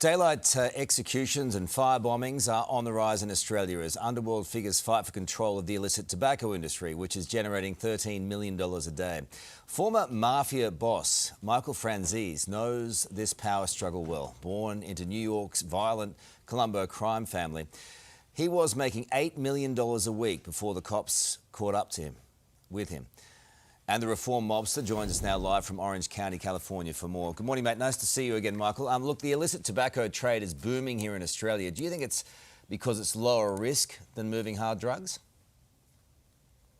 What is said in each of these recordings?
Daylight executions and fire bombings are on the rise in Australia as underworld figures fight for control of the illicit tobacco industry, which is generating $13 million a day. Former mafia boss Michael Franzese knows this power struggle well. Born into New York's violent Colombo crime family, he was making $8 million a week before the cops caught up to him, with him. And the reform mobster joins us now live from Orange County, California for more. Good morning, mate. Nice to see you again, Michael. Look, the illicit tobacco trade is booming here in Australia. Do you think it's because it's lower risk than moving hard drugs?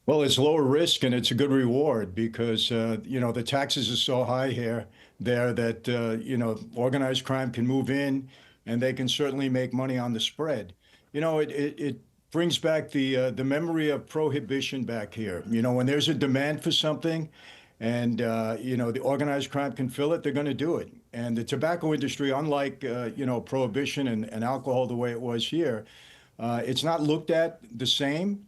Well, it's lower risk and it's a good reward because, the taxes are so high there that, organized crime can move in and they can certainly make money on the spread. It brings back the memory of prohibition back here. When there's a demand for something and, the organized crime can fill it, they're going to do it. And the tobacco industry, unlike, prohibition and alcohol the way it was here, it's not looked at the same.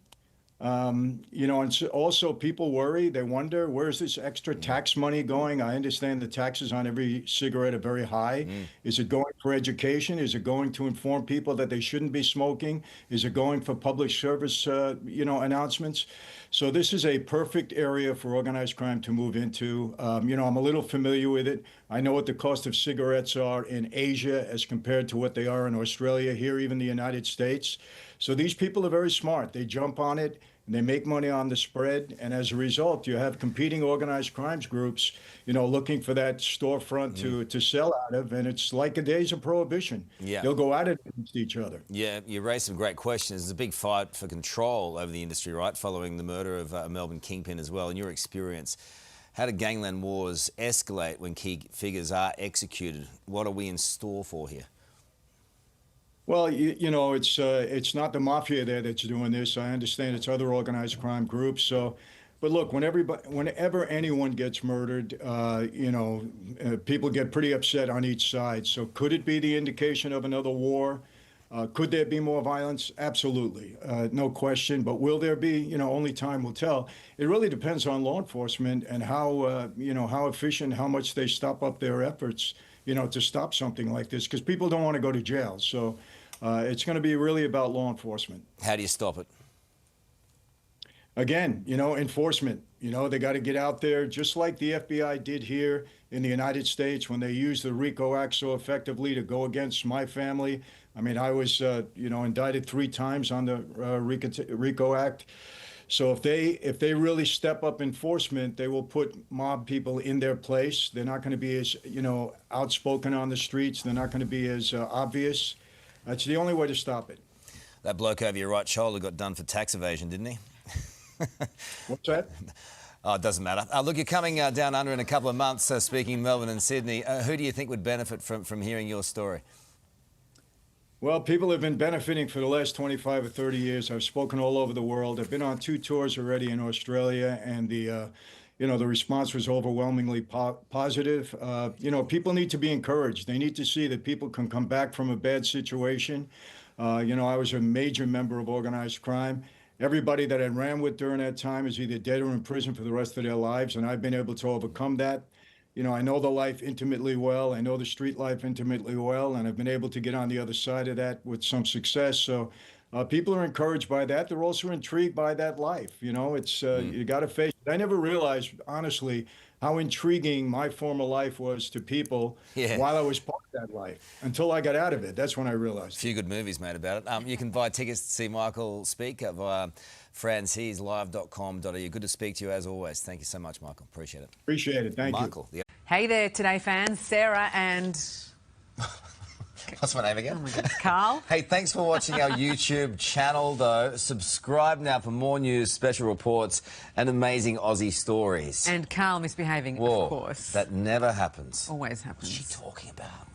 And so also people worry, they wonder, where's this extra tax money going? I understand the taxes on every cigarette are very high. Is it going for education? Is it going to inform people that they shouldn't be smoking? Is it going for public service, announcements? So this is a perfect area for organized crime to move into. I'm a little familiar with it. I know what the cost of cigarettes are in Asia as compared to what they are in Australia, here, even the United States. So these people are very smart. They jump on it. And they make money on the spread, and as a result, you have competing organized crimes groups, looking for that storefront to sell out of, and it's like a days of prohibition. Yeah. They'll go at it against each other. Yeah, you raised some great questions. There's a big fight for control over the industry, right, following the murder of a Melbourne kingpin as well. In your experience, how do gangland wars escalate when key figures are executed? What are we in store for here? Well, it's not the mafia there that's doing this. I understand it's other organized crime groups. But look, whenever anyone gets murdered, people get pretty upset on each side. So could it be the indication of another war? Could there be more violence? Absolutely, no question. But will there be? Only time will tell. It really depends on law enforcement and how efficient, how much they stop up their efforts, to stop something like this, because people don't want to go to jail. So it's going to be really about law enforcement. How do you stop it? Again, enforcement. They got to get out there, just like the FBI did here in the United States when they used the RICO Act so effectively to go against my family. I mean, I was, indicted 3 times on the RICO Act. So if they really step up enforcement, they will put mob people in their place. They're not going to be as, outspoken on the streets. They're not going to be as obvious. That's the only way to stop it. That bloke over your right shoulder got done for tax evasion, didn't he? What's that? Oh, it doesn't matter. Look, you're coming down under in a couple of months, speaking Melbourne and Sydney. Who do you think would benefit from hearing your story? Well, people have been benefiting for the last 25 or 30 years. I've spoken all over the world. I've been on 2 tours already in Australia, and the response was overwhelmingly positive. People need to be encouraged. They need to see that people can come back from a bad situation. I was a major member of organized crime. Everybody that I ran with during that time is either dead or in prison for the rest of their lives, and I've been able to overcome that. I know the life intimately well. I know the street life intimately well, and I've been able to get on the other side of that with some success. So people are encouraged by that. They're also intrigued by that life. It's you got to face it. I never realized, honestly, how intriguing my former life was to people while I was part of that life, until I got out of it. That's when I realized. A few good movies made about it. You can buy tickets to see Michael speak via franceselive.com.au. Good to speak to you as always. Thank you so much, Michael. Appreciate it. Appreciate it. Thank Michael, you. Hey there, Today fans. Sarah and... What's my name again? Oh my God. Carl. Hey, thanks for watching our YouTube channel, though. Subscribe now for more news, special reports, and amazing Aussie stories. And Carl misbehaving, Whoa, of course. That never happens. Always happens. What's she talking about?